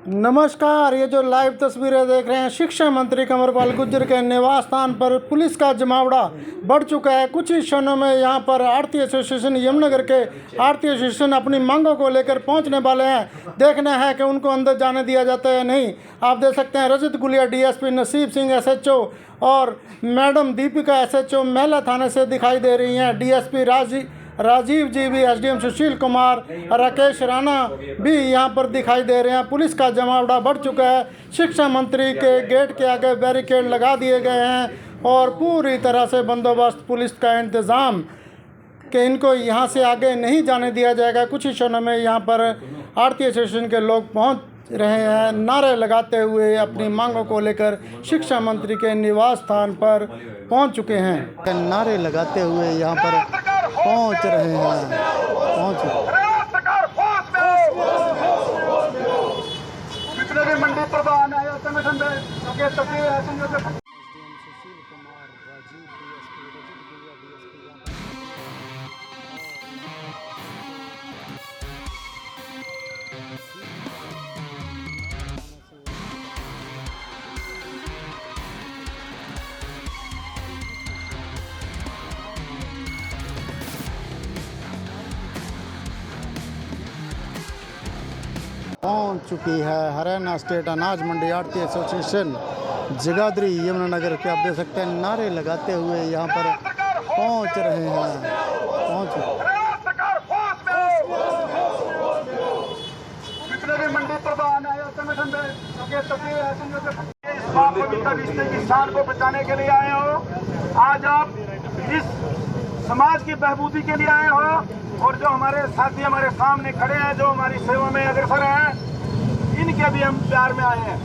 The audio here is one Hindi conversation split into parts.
नमस्कार। ये जो लाइव तस्वीरें देख रहे हैं, शिक्षा मंत्री कंवरपाल गुर्जर के निवास स्थान पर पुलिस का जमावड़ा बढ़ चुका है। कुछ ही क्षणों में यहाँ पर आरती एसोसिएशन यमुनानगर के आरती एसोसिएशन अपनी मांगों को लेकर पहुँचने वाले हैं। देखना है कि उनको अंदर जाने दिया जाता है या नहीं। आप देख सकते हैं रजत गुलिया डीएसपी, नसीब सिंह एसएचओ और मैडम दीपिका एसएचओ महिला थाने से दिखाई दे रही हैं। डीएसपी राजीव जी भी, एसडीएम सुशील कुमार, राकेश राणा भी यहाँ पर दिखाई दे रहे हैं। पुलिस का जमावड़ा बढ़ चुका है। शिक्षा मंत्री के गेट के आगे बैरिकेड लगा दिए गए हैं और पूरी तरह से बंदोबस्त पुलिस का इंतज़ाम कि इनको यहाँ से आगे नहीं जाने दिया जाएगा। कुछ ही क्षणों में यहाँ पर आरती एसोसिएशन के लोग पहुँच रहे हैं, नारे लगाते हुए अपनी मांगों को लेकर शिक्षा मंत्री के निवास स्थान पर पहुँच चुके हैं। नारे लगाते हुए यहाँ पर पहुँच रहे हैं। जितने भी मंडी प्रधान है संगठन में पहुंच चुकी है हरियाणा स्टेट अनाज मंडी आरती एसोसिएशन जगाधरी यमुनानगर के। आप देख सकते हैं नारे लगाते हुए यहाँ पर पहुंच रहे हैं। जितने भी मंडी प्रधान है संगठन में इस पवित्र रिश्ते की शान को बचाने के लिए आए हो। आज आप इस समाज की बहबूदी के लिए आए हो और जो हमारे साथी हमारे सामने खड़े हैं, जो हमारी सेवा में अग्रसर हैं, इनके भी हम प्यार में आए हैं।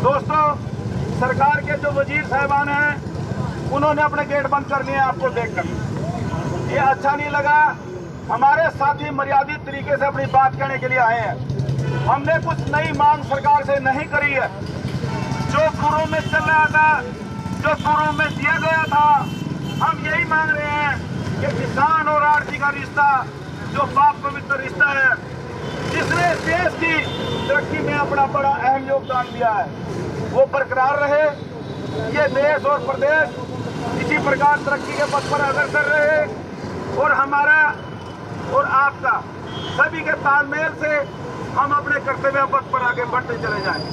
दोस्तों, सरकार के जो वजीर साहबान हैं उन्होंने अपने गेट बंद कर लिए। आपको देखकर ये अच्छा नहीं लगा। हमारे साथी मर्यादित तरीके से अपनी बात कहने के लिए आए हैं। हमने कुछ नई मांग सरकार से नहीं करी है। जो पूर्व में चल रहा था, जो पूर्व में दिया गया था, हम यही मांग रहे हैं कि किसान और आड़ती का रिश्ता जो पाक पवित्र रिश्ता है, जिसने देश की तरक्की में अपना बड़ा अहम योगदान दिया है, वो बरकरार रहे। ये देश और प्रदेश इसी प्रकार तरक्की के पथ पर अग्रसर रहे और हमारा और आपका सभी के तालमेल से हम अपने कर्तव्य पथ पर आगे बढ़ते चले जाएं।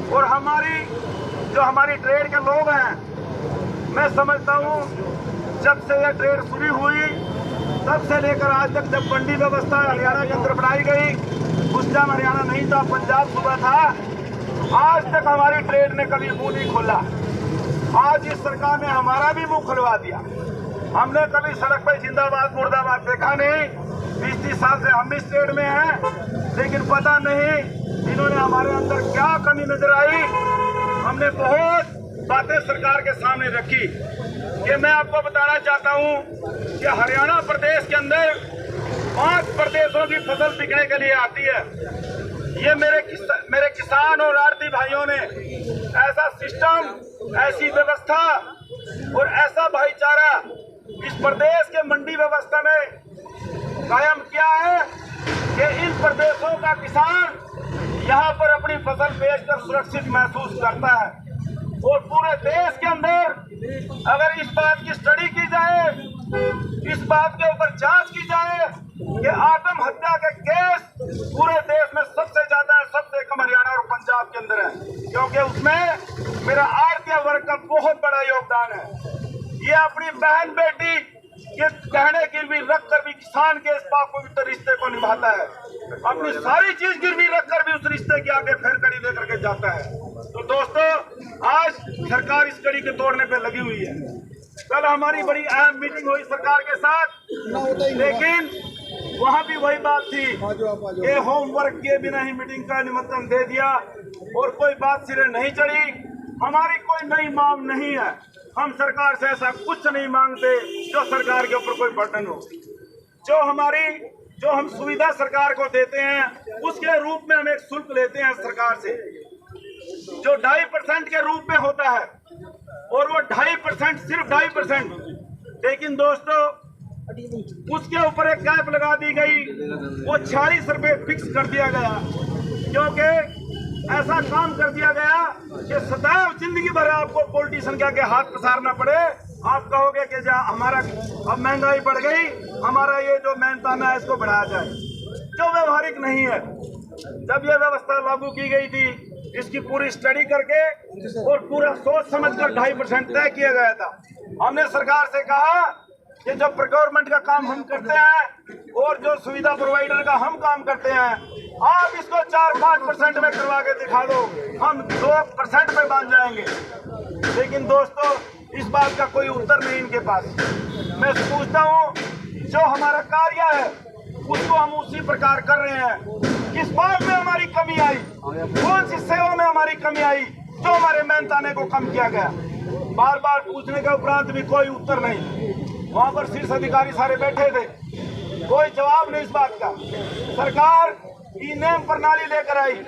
और हमारी ट्रेड के लोग हैं, मैं समझता हूँ जब से यह ट्रेड शुरू हुई तब से लेकर आज तक, जब मंडी व्यवस्था हरियाणा के अंदर बनाई गई, उस टाइम हरियाणा नहीं था, पंजाब सूबा था, आज तक हमारी ट्रेड ने कभी मुंह नहीं खोला। आज इस सरकार ने हमारा भी मुंह खुलवा दिया। हमने कभी सड़क पर जिंदाबाद मुर्दाबाद देखा नहीं। 20-30 साल से हम इस ट्रेड में हैं, लेकिन पता नहीं इन्होंने हमारे अंदर क्या कमी नजर आई। हमने बहुत बातें सरकार के सामने रखी। ये मैं आपको बताना चाहता हूँ कि हरियाणा प्रदेश के अंदर 5 प्रदेशों की फसल बिकने के लिए आती है। ये मेरे किसान और आड़ती भाइयों ने ऐसा सिस्टम, ऐसी व्यवस्था और ऐसा भाईचारा इस प्रदेश के मंडी व्यवस्था में कायम किया है कि इन प्रदेशों का किसान यहाँ पर अपनी फसल बेचकर सुरक्षित महसूस करता है। और पूरे देश के अंदर अगर इस बात की स्टडी की जाए, इस बात के ऊपर जांच की जाए कि आत्महत्या के केस पूरे देश में सबसे ज्यादा है, सबसे कम हरियाणा और पंजाब के अंदर है, क्योंकि उसमें मेरा आड़ती वर्ग का बहुत बड़ा योगदान है। ये अपनी बहन बेटी के कहने गिरवी रखकर भी किसान के इस पाक पवित्र रिश्ते को निभाता है। अपनी सारी चीज गिरवी रखकर भी उस रिश्ते के आगे फिर कड़ी लेकर के जाता है। तो दोस्तों, आज सरकार इस कड़ी के तोड़ने पे लगी हुई है। कल हमारी बड़ी अहम मीटिंग हुई सरकार के साथ, लेकिन वहाँ भी वही बात थी कि होमवर्क के बिना ही मीटिंग का निमंत्रण दे दिया और कोई बात सिरे नहीं चढ़ी। हमारी कोई नई मांग नहीं है। हम सरकार से ऐसा कुछ नहीं मांगते जो सरकार के ऊपर कोई बर्डन हो। जो हम सुविधा सरकार को देते हैं, उसके रूप में हम एक शुल्क लेते हैं सरकार से, जो 2.5% के रूप में होता है, और वो 2.5%, सिर्फ 2.5%। लेकिन दोस्तों, उसके ऊपर एक कैप लगा दी गई, वो 46 रुपए फिक्स कर दिया गया, क्योंकि ऐसा काम कर दिया गया कि सदैव जिंदगी भर आपको पॉलिटिशियन के आगे हाथ पसारना पड़े। आप कहोगे कि हमारा अब महंगाई बढ़ गई, हमारा ये जो मेहनताना है इसको बढ़ाया जाए, जो व्यवहारिक नहीं है। जब ये व्यवस्था लागू की गई थी, इसकी पूरी स्टडी करके और पूरा सोच समझकर 2.5% तय किया गया था। हमने सरकार से कहा कि जो प्रोक्योरमेंट का काम हम करते हैं और जो सुविधा प्रोवाइडर का हम काम करते हैं, आप इसको 4-5% में करवा के दिखा दो, हम 2% में बांध जाएंगे। लेकिन दोस्तों, इस बात का कोई उत्तर नहीं इनके पास। मैं पूछता हूँ, जो हमारा कार्य है उसको हम उसी प्रकार कर रहे हैं। किस बात में हमारी कमी आई, कौन सी सेवा में हमारी कमी आई जो हमारे मेहनताने को कम किया गया? बार बार पूछने के उपरांत भी कोई उत्तर नहीं। वहाँ पर शीर्ष अधिकारी सारे बैठे थे, कोई जवाब नहीं इस बात का। सरकार ई नेम प्रणाली लेकर आई।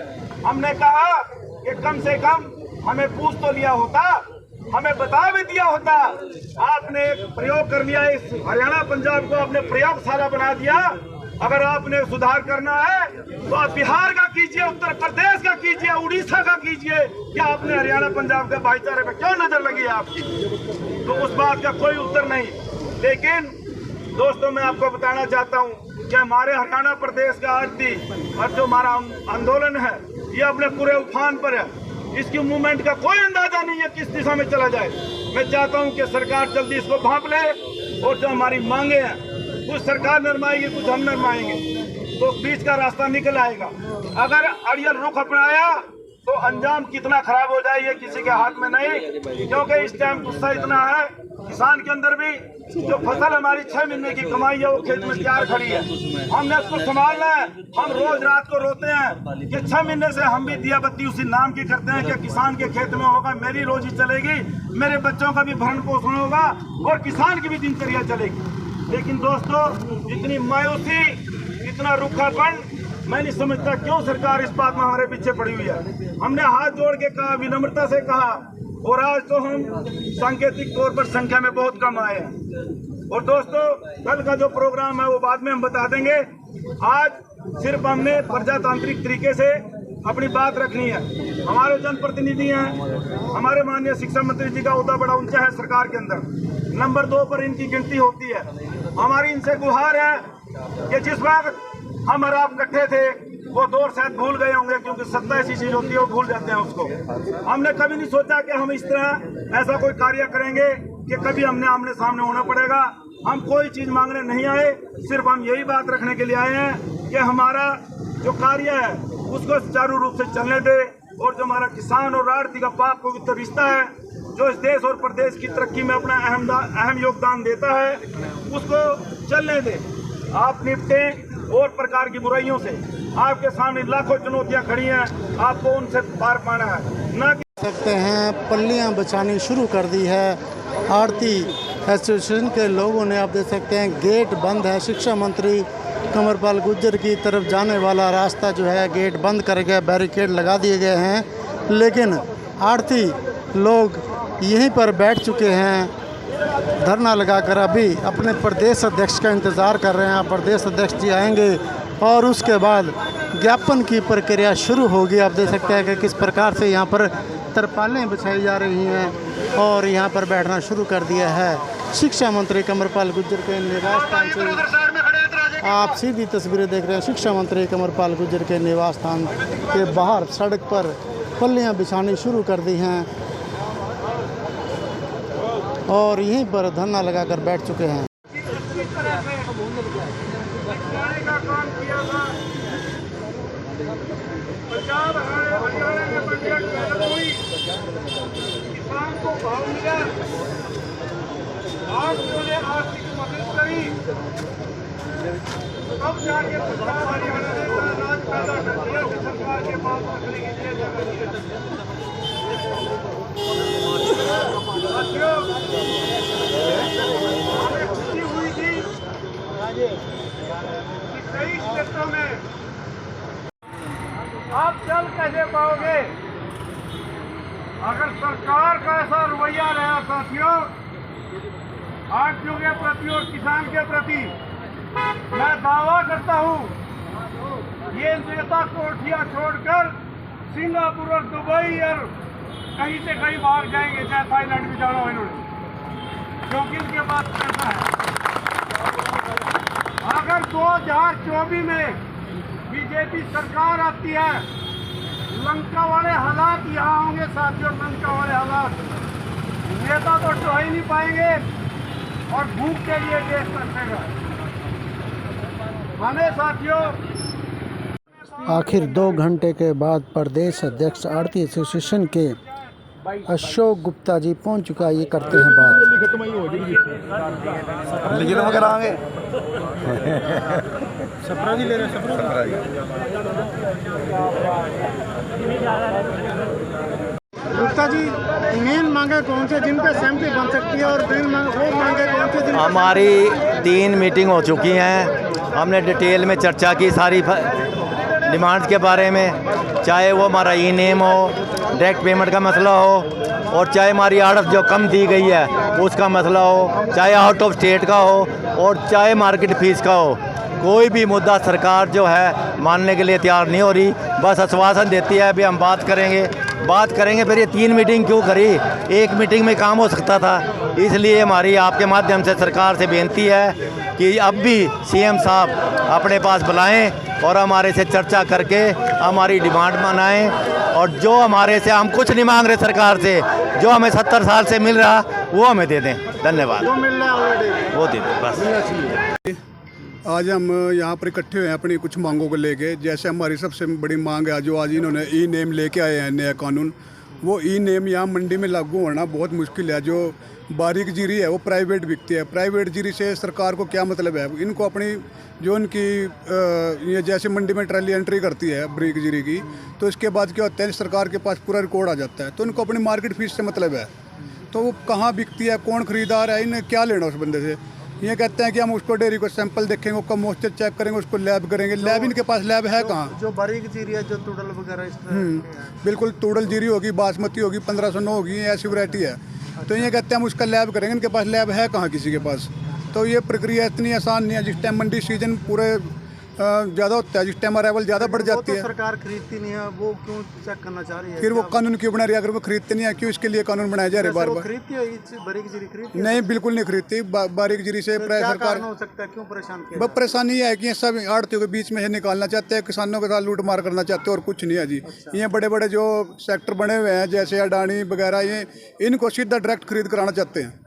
हमने कहा कि कम से कम हमें पूछ तो लिया होता, हमें बता भी दिया होता। आपने एक प्रयोग कर लिया, इस हरियाणा पंजाब को आपने प्रयोगशाला बना दिया। अगर आपने सुधार करना है तो आप बिहार का कीजिए, उत्तर प्रदेश का कीजिए, उड़ीसा का कीजिए। क्या आपने हरियाणा पंजाब के भाईचारे पे क्यों नजर लगी है आपकी? तो उस बात का कोई उत्तर नहीं। लेकिन दोस्तों, मैं आपको बताना चाहता हूं कि हमारे हरियाणा प्रदेश का आरती और जो हमारा आंदोलन है, ये अपने पूरे उफान पर है। इसकी मूवमेंट का कोई अंदाजा नहीं है किस दिशा में चला जाए। मैं चाहता हूं कि सरकार जल्दी इसको भांप ले और जो हमारी मांगे हैं कुछ सरकार नरमाएगी, कुछ हम नरमाएंगे, तो बीच का रास्ता निकल आएगा। अगर अड़ियल रुख अपनाया तो अंजाम कितना खराब हो जाए ये किसी के हाथ में नहीं। क्योंकि इस टाइम गुस्सा इतना है किसान के अंदर भी, जो फसल हमारी 6 महीने की कमाई है वो खेत में तैयार खड़ी है, हमने उसको संभालना है। हम रोज रात को रोते हैं कि 6 महीने से हम भी दिया बत्ती उसी नाम की करते हैं कि किसान के खेत में होगा, मेरी रोजी चलेगी, मेरे बच्चों का भी भरण पोषण होगा और किसान की भी दिनचर्या चलेगी। लेकिन दोस्तों, इतनी मायूसी, इतना रूखापन, मैं नहीं समझता क्यों सरकार इस बात में हमारे पीछे पड़ी हुई है। हमने हाथ जोड़ के कहा, विनम्रता से कहा, और आज तो हम सांकेतिक तौर पर संख्या में बहुत कम आए हैं। और दोस्तों, कल का जो प्रोग्राम है वो बाद में हम बता देंगे। आज सिर्फ हमने प्रजातांत्रिक तरीके से अपनी बात रखनी है। हमारे जनप्रतिनिधि हैं, हमारे माननीय शिक्षा मंत्री जी का ओहदा बड़ा ऊंचा है सरकार के अंदर, नंबर 2 पर इनकी गिनती होती है। हमारी इनसे गुहार है कि जिस वक्त हम और आप इकट्ठे थे वो दौर शायद भूल गए होंगे, क्योंकि सत्ता ऐसी चीज होती है वो भूल जाते हैं उसको। हमने कभी नहीं सोचा कि हम इस तरह ऐसा कोई कार्य करेंगे कि कभी हमने आमने सामने होना पड़ेगा। हम कोई चीज मांगने नहीं आए, सिर्फ हम यही बात रखने के लिए आए हैं कि हमारा जो कार्य है उसको सुचारू रूप से चलने दे, और जो हमारा किसान और आड़ती का पाक पवित्र रिश्ता है, जो इस देश और प्रदेश की तरक्की में अपना अहम योगदान देता है, उसको चलने दे। आप निपटे और प्रकार की बुराइयों से। आपके सामने लाखों चुनौतियां खड़ी हैं, आपको उनसे पार पाना है। न सकते हैं पल्लियां बिछानी शुरू कर दी है आरती एसोसिएशन के लोगों ने। आप देख सकते हैं गेट बंद है। शिक्षा मंत्री कंवरपाल गुर्जर की तरफ जाने वाला रास्ता जो है गेट बंद कर गया, बैरिकेड लगा दिए गए हैं। लेकिन आरती लोग यहीं पर बैठ चुके हैं धरना लगाकर, अभी अपने प्रदेश अध्यक्ष का इंतज़ार कर रहे हैं। प्रदेश अध्यक्ष जी आएंगे और उसके बाद ज्ञापन की प्रक्रिया शुरू होगी। आप देख सकते हैं कि किस प्रकार से यहाँ पर तरपालें बिछाई जा रही हैं और यहाँ पर बैठना शुरू कर दिया है। शिक्षा मंत्री कंवरपाल गुर्जर के निवास स्थान से आप सीधी तस्वीरें देख रहे हैं। शिक्षा मंत्री कंवरपाल गुर्जर के निवास स्थान के बाहर सड़क पर पल्लियाँ बिछानी शुरू कर दी हैं और यहीं पर धरना लगाकर बैठ चुके हैं। पंजाब हरियाणा में मंडियां डेवलप हुई, किसान को भाव मिला, आपने उन्हें आर्थिक मदद करी, अब जाके पंजाब हरियाणा ने राज पैदा कर दिया कि सरकार के पास रखने के लिए जगह नहीं है। साथियों, हमें खुशी हुई थी कि कई क्षेत्रों में आप चल कैसे पाओगे अगर सरकार का ऐसा रवैया रहा। साथियों, आरटीओ के प्रति और किसान के प्रति मैं दावा करता हूं, ये नेता कोठियां छोड़कर सिंगापुर और दुबई और कहीं से कहीं बाहर जाएंगे, चाहे थाईलैंड भी जाना हो इन्होंने, क्योंकि इनके पास पैसा है। अगर 2024 में बीजेपी सरकार आती है, लंका वाले हालात यहाँ होंगे साथियों, लंका वाले हालात। नेता तो ढो ही नहीं पाएंगे और भूख के लिए देश तरसेगा। हमें साथियों आखिर 2 घंटे के बाद प्रदेश अध्यक्ष आरती एसोसिएशन के अशोक गुप्ता जी पहुंच चुका, ये करते हैं बात। लिखित में कराएंगे सपरा जी ले रहे हैं, सपरा जी। गुप्ता जी, मेन मांगे कौन से जिन पे सहमति बन सकती है और मेन वो मांगे कौन से जिन हमारी 3 मीटिंग हो चुकी हैं। हमने डिटेल में चर्चा की सारी डिमांड्स के बारे में, चाहे वो हमारा ई नेम हो, डायरेक्ट पेमेंट का मसला हो, और चाहे हमारी आड़त जो कम दी गई है उसका मसला हो, चाहे आउट ऑफ स्टेट का हो, और चाहे मार्केट फीस का हो। कोई भी मुद्दा सरकार जो है मानने के लिए तैयार नहीं हो रही, बस आश्वासन देती है अभी हम बात करेंगे। फिर ये 3 मीटिंग क्यों करी? 1 मीटिंग में काम हो सकता था। इसलिए हमारी आपके माध्यम से सरकार से बेनती है कि अब भी सीएम साहब अपने पास बुलाएं और हमारे से चर्चा करके हमारी डिमांड मनाएं, और जो हमारे से, हम कुछ नहीं मांग रहे सरकार से, जो हमें 70 साल से मिल रहा वो हमें दे दें। धन्यवाद। वो दे दें बस। आज हम यहाँ पर इकट्ठे हुए हैं अपनी कुछ मांगों को लेके। जैसे हमारी सबसे बड़ी मांग है, जो आज इन्होंने ई नेम लेके आए हैं नया कानून, वो ई नेम यहाँ मंडी में लागू होना बहुत मुश्किल है। जो बारीक जीरी है वो प्राइवेट बिकती है, प्राइवेट जीरी से सरकार को क्या मतलब है? इनको अपनी जो उनकी ये जैसे मंडी में ट्रैली एंट्री करती है बारीक जीरी की, तो इसके बाद क्या होता है, सरकार के पास पूरा रिकॉर्ड आ जाता है, तो उनको अपनी मार्केट फीस से मतलब है। तो वो कहाँ बिकती है, कौन खरीदार है, इन्हें क्या लेना उस बंदे से? ये कहते हैं कि हम उसको डेयरी को सैंपल देखेंगे, उसका मॉइस्चर चेक करेंगे, उसको लैब करेंगे। लैब इनके पास लैब है कहाँ? जो बारीक जीरी है, जो तुड़ल वगैरह, बिल्कुल तुड़ल जीरी होगी, बासमती होगी, 1509 होगी, ऐसी वैरायटी है। तो ये कहते हैं हम उसका लैब करेंगे, इनके पास लैब है कहाँ किसी के पास? तो ये प्रक्रिया इतनी आसान नहीं है। जिस टाइम मंडी सीजन पूरे ज़्यादा होता है, जिस टाइम अराइवल ज़्यादा बढ़ जाती है, सरकार खरीदती नहीं है, वो क्यों चेक करना चाह रही है? फिर वो कानून क्यों बना रही है? अगर वो खरीदते नहीं है, क्यों इसके लिए कानून बनाया जा रहा है बार बार? खरीदती है बारीक जीरी? खरीदती नहीं, बिल्कुल नहीं खरीदती। बारीक जीरी से सरकार हो सकता है, क्यों परेशान किया? बस परेशानी है कि ये सब आड़तियों के बीच में से निकालना चाहते हैं, किसानों के साथ लूट मार करना चाहते हैं, और कुछ नहीं है जी। ये बड़े बड़े जो सेक्टर बने हुए हैं जैसे अडानी वगैरह, ये इनको सीधा डायरेक्ट खरीद कराना चाहते हैं।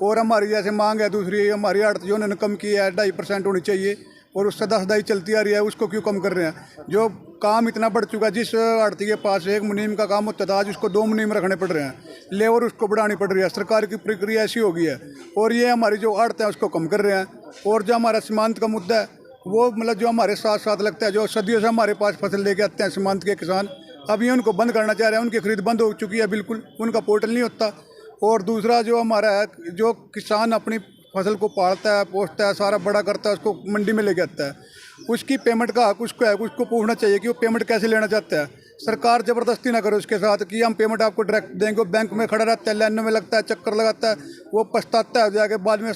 और हमारी जैसे मांग है दूसरी, हमारी आड़त जो उन्होंने कम की है 2.5% होनी चाहिए, और उससे 10 चलती आ रही है, उसको क्यों कम कर रहे हैं? जो काम इतना बढ़ चुका है, जिस आड़ती के पास 1 मुनीम का काम होता था, आज उसको 2 मुनीम रखने पड़ रहे हैं, लेबर उसको बढ़ानी पड़ रही है। सरकार की प्रक्रिया ऐसी हो गई है, और ये हमारी जो आड़त है उसको कम कर रहे हैं। और जो हमारा सीमांत का मुद्दा है, वो मतलब जो हमारे साथ लगता है, जो सदियों से हमारे पास फसल लेके आते हैं सीमांत के किसान, अब ये उनको बंद करना चाह रहे हैं। उनकी खरीद बंद हो चुकी है, बिल्कुल उनका पोर्टल नहीं होता। और दूसरा जो हमारा है, जो किसान अपनी फसल को पालता है, पोसता है, सारा बड़ा करता है, उसको मंडी में लेके आता है, उसकी पेमेंट का हक उसको है। उसको पूछना चाहिए कि वो पेमेंट कैसे लेना चाहता है। सरकार ज़बरदस्ती ना करे उसके साथ कि हम पेमेंट आपको डायरेक्ट देंगे। वो बैंक में खड़ा रहता है, लाइनों में लगता है, चक्कर लगाता है, वो पछताता है जाके बाद में।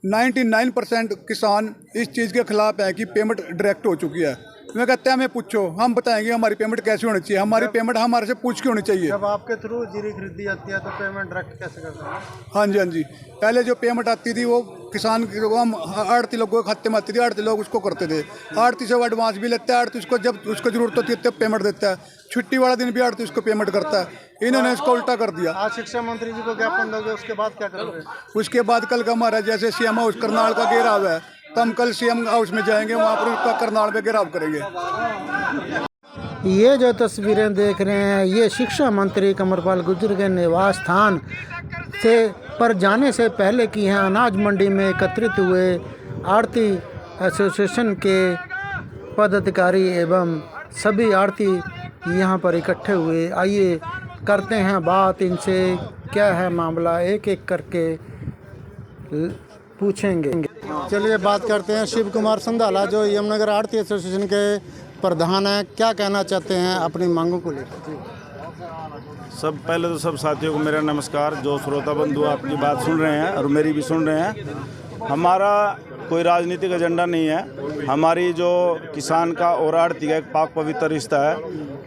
99% किसान इस चीज़ के खिलाफ है कि पेमेंट डायरेक्ट हो चुकी है। मैं कहते हैं हमें पूछो, हम बताएंगे हमारी पेमेंट कैसे होनी चाहिए। हमारी पेमेंट हमारे से पूछ के होनी चाहिए। जब आपके थ्रू जीरी खरीदी जाती है तो पेमेंट डायरेक्ट कैसे करते हैं? हाँ जी, हाँ जी। पहले जो पेमेंट आती थी वो किसान हम आड़ती लोगों के खाते में आती थी, आड़ती लोग उसको करते थे। आड़ती से वो एडवांस भी लेता है, आड़ती उसको जब उसको जरूरत होती है तब पेमेंट देता है। छुट्टी वाला दिन भी आड़ती उसको पेमेंट करता है। इन्होंने इसको उल्टा कर दिया। आज शिक्षा मंत्री जी को ज्ञापन दोगे, उसके बाद क्या करोगे? उसके बाद कल का हमारा जैसे सीएम हाउस करनाल का घेराव है, तो हम कल सीएम हाउस में जाएंगे, वहाँ पर उसका करनाल में घेराव करेंगे। ये जो तस्वीरें देख रहे हैं, ये शिक्षा मंत्री कंवरपाल गुर्जर के निवास स्थान से पर जाने से पहले की हैं। अनाज मंडी में एकत्रित हुए आड़ती एसोसिएशन के पदाधिकारी एवं सभी आड़ती यहाँ पर इकट्ठे हुए। आइए करते हैं बात इनसे, क्या है मामला, एक एक करके पूछेंगे। चलिए बात करते हैं शिव कुमार संधाला, जो यमुनानगर आड़ती एसोसिएशन के प्रधान हैं। क्या कहना चाहते हैं अपनी मांगों को लेकर? सब पहले तो सब साथियों को मेरा नमस्कार। जो श्रोता बंधु आपकी बात सुन रहे हैं और मेरी भी सुन रहे हैं। हमारा कोई राजनीतिक एजेंडा नहीं है। हमारी जो किसान का और आड़ती का एक पाक पवित्र रिश्ता है,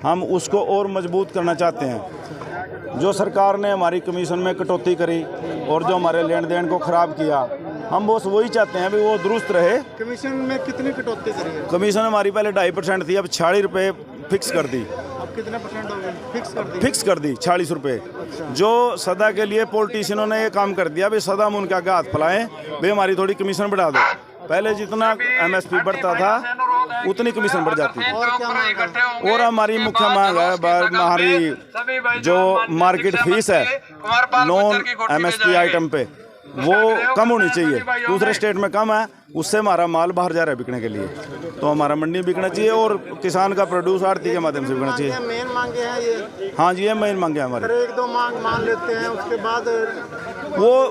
हम उसको और मजबूत करना चाहते हैं। जो सरकार ने हमारी कमीशन में कटौती करी और जो हमारे लेन देन को ख़राब किया, हम बस वही चाहते हैं भी वो दुरुस्त रहे। कमीशन में कितनी कटौती करी है? कमीशन हमारी पहले 2.5% थी, अब 46 रुपये फिक्स कर दी। अब कितने परसेंट हो गए? फिक्स कर दी 46 रुपये। जो सदा के लिए पॉलिटिशियनों ने ये काम कर दिया, भाई सदा हम उनके आगे हाथ फैलाएं, भाई हमारी थोड़ी कमीशन बढ़ा दो। पहले जितना MSP बढ़ता था उतनी कमीशन बढ़ जाती। और हमारी मुख्य मांग है, हमारी जो मार्केट फीस है नॉन MSP आइटम पे वो कम होनी चाहिए। दूसरे स्टेट में कम है, उससे हमारा माल बाहर जा रहा है बिकने के लिए, तो हमारा मंडी में बिकना चाहिए और किसान का प्रोड्यूस आड़ती के माध्यम से बिकना चाहिए। मेन मांगे हैं ये। हाँ जी, ये मेन मांगे हमारे। एक दो मांग मान लेते हैं, उसके बाद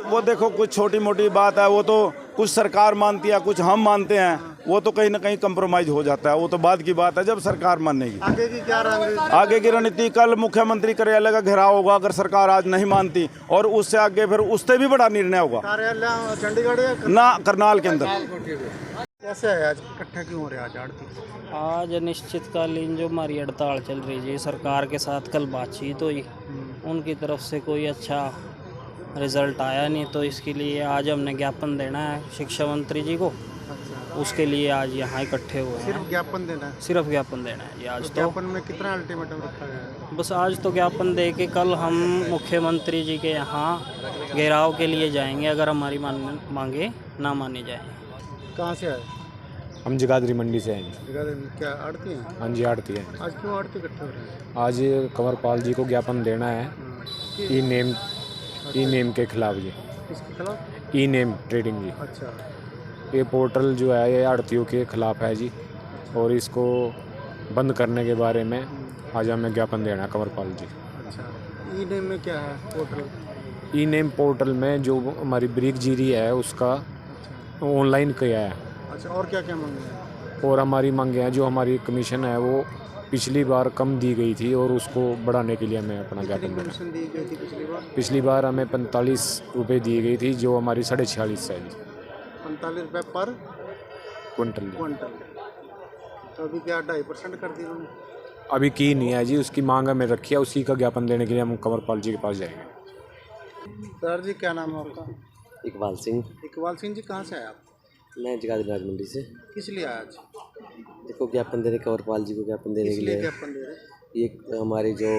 वो देखो कुछ छोटी मोटी बात है, वो तो कुछ सरकार मानती है, कुछ हम मानते हैं, वो तो कहीं ना कहीं कंप्रोमाइज हो जाता है। वो तो बाद की बात है जब सरकार मानेगी। आगे की क्या रणनीति? आगे की रणनीति कल मुख्यमंत्री कार्यालय का घेराव होगा अगर सरकार आज नहीं मानती, और उससे आगे फिर उससे भी बड़ा निर्णय होगा कार्यालय चंडीगढ़ या ना करनाल के अंदर। कैसे है आज इकट्ठा क्यों हो रहे आज आड़ती? आज अनिश्चितकालीन जो हमारी हड़ताल चल रही है, सरकार के साथ कल बातचीत हुई, उनकी तरफ से कोई अच्छा रिजल्ट आया नहीं, तो इसके लिए आज हमने ज्ञापन देना है शिक्षा मंत्री जी को। उसके लिए आज यहाँ इकट्ठे हुए हैं। सिर्फ ज्ञापन देना है? सिर्फ ज्ञापन देना है जी आज। तो ज्ञापन में कितना अल्टीमेटम रखा गया है? बस आज तो ज्ञापन दे के कल हम मुख्यमंत्री जी के यहाँ घेराव के लिए जाएंगे अगर हमारी मांगे ना मानी जाए। कहाँ से आए? हम जगाधरी मंडी से हैं। क्या आड़ती हैं? हाँ जी, आड़ती है। आज क्यों आड़ती इकट्ठे हो रहे हैं? आज कंवरपाल जी को ज्ञापन देना है ई नेम के खिलाफ जी। किसके खिलाफ? ई नेम ट्रेडिंग जी। अच्छा। ये पोर्टल जो है ये आड़तियों के खिलाफ है जी, और इसको बंद करने के बारे में आज हमें ज्ञापन देना है कंवरपाल जी। अच्छा, ई नेम में क्या है पोर्टल? ई नेम पोर्टल में जो हमारी ब्रिक जीरी है उसका ऑनलाइन किया है। अच्छा, और क्या क्या मांगे हैं? और हमारी मांगे हैं, जो हमारी कमीशन है वो पिछली बार कम दी गई थी और उसको बढ़ाने के लिए हमें अपना ज्ञापन देना। कमीशन दी गई थी पिछली बार? पिछली बार हमें 45 रुपये दी गई थी, जो हमारी 46.5 है जी। 45 रुपये पर क्विंटल। तो अभी क्या 2.5% कर दी उन्होंने? अभी की नहीं है जी, उसकी मांग हमें रखी है, उसी का ज्ञापन देने के लिए हम कंवरपाल जी के पास जाएंगे। सर जी, क्या नाम है आपका? इकबाल सिंह। इकबाल सिंह जी, कहाँ से आए आप? मैं जगाधरी राज मंडी से। किस लिए आए आज? देखो ज्ञापन देने कंवरपाल जी को ज्ञापन देने के लिए ज्ञापन दे रहे? ये हमारी जो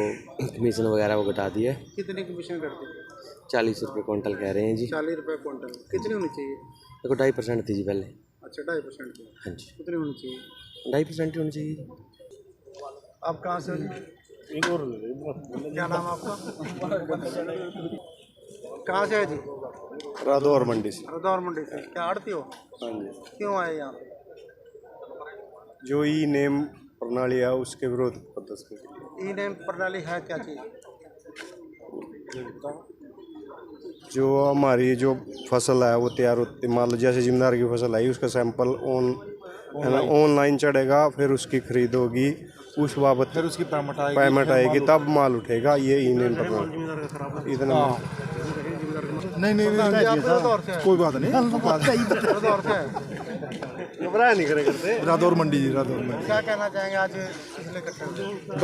कमीशन वगैरह वो घटा दी है। कितनी कमीशन करते? 40 रुपये क्विंटल कह रहे हैं जी। 40 रुपये क्विंटल। कितनी होनी चाहिए? देखो 2.5% थी जी पहले। अच्छा, 2.5% की। हाँ जी, कितनी होनी चाहिए? 2.5% ही होनी चाहिए। आप कहाँ से हो जी? क्या नाम है आपका? कहाँ से है जी? रादौर मंडी से। रादौर मंडी से। क्या आड़ती हो? हाँ जी। क्यों आए यहाँ? जो ई नेम प्रणाली है उसके विरोध प्रदर्शन के लिए। ई नेम प्रणाली है क्या चीज़? जो हमारी जो फसल है वो तैयार होती, मान लो जैसे जिम्मेदार की फसल आई, उसका सैंपल ऑनलाइन चढ़ेगा, फिर उसकी खरीद होगी, उस बाबत फिर उसकी पेमेंट आएगी, तब माल उठेगा। ये ई नेम प्रणाली इतना नहीं, कोई बात नहीं, घबराया नहीं करते। रादौर मंडी जी, रादौर मंडी। क्या कहना चाहेंगे आज पिछले इकट्ठे?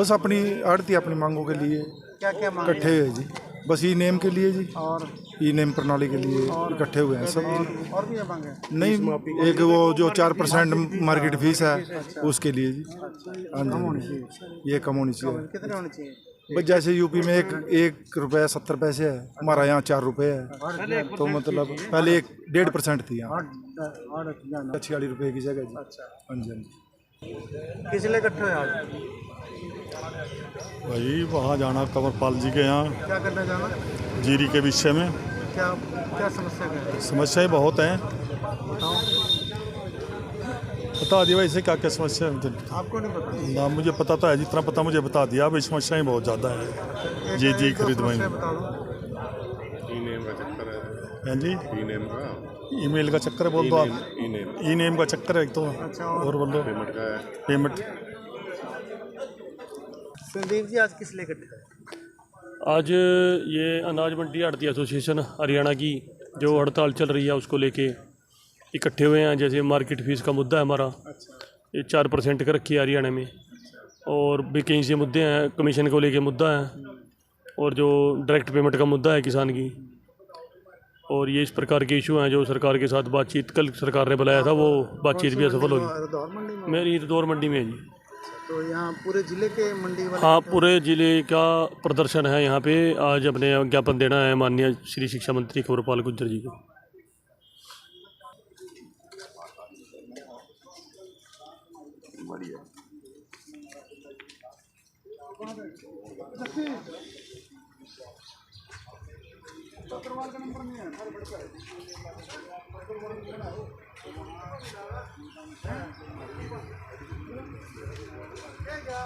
बस अपनी आड़ती अपनी मांगों के लिए क्या क्या मांगे? इकट्ठे हुए जी, बस ई नेम के लिए जी, और ई नेम प्रणाली के लिए इकट्ठे हुए हैं सब जी। और भी ये मांगे? नहीं, एक वो जो 4% मार्केट फीस है उसके लिए जी। हाँ जी, ये कम होनी चाहिए। कितने होनी चाहिए? बस जैसे यूपी में एक रुपये 70 पैसे है, हमारा यहाँ 4 रुपये है, तो मतलब पहले 1.5% थी यहाँ, 46 रुपये की जगह जी। हाँ जी, हाँ जी। किस लिए इकट्ठे हुए आज? भाई वहाँ जाना कंवरपाल जी के यहाँ क्या करने जाना? जीरी के विषय में। क्या क्या समस्या है? समस्याएं बहुत हैं, बताओ। बता दिया वैसे क्या क्या समस्या है। आपको नहीं पता? ना मुझे पता तो है, जितना पता मुझे बता दिया। भाई समस्याएं बहुत ज़्यादा है जी जी खरीद में। बता दो। हाँ जी, ईमेल का चक्कर है, बोल दो आप। ई नेम का चक्कर है एक तो। और बोल दो पेमेंट। संदीप जी, आज किस लिए इकट्ठे हुए? आज ये अनाज मंडी आड़ती एसोसिएशन हरियाणा की जो हड़ताल चल रही है उसको लेके इकट्ठे हुए हैं। जैसे मार्केट फीस का मुद्दा है हमारा, ये 4% का रखी है हरियाणा में, और भी कहीं से मुद्दे हैं, कमीशन को लेके मुद्दा है, और जो डायरेक्ट पेमेंट का मुद्दा है किसान की, और ये इस प्रकार के इशू हैं जो सरकार के साथ बातचीत कल सरकार ने बुलाया था, वो बातचीत भी असफल होगी। मेरी दौर मंडी में है जी। तो यहाँ पूरे जिले के मंडी वाले, हाँ, पूरे जिले का प्रदर्शन है यहाँ पे। आज अपने ज्ञापन देना है माननीय श्री शिक्षा मंत्री कंवरपाल गुर्जर जी को। क्या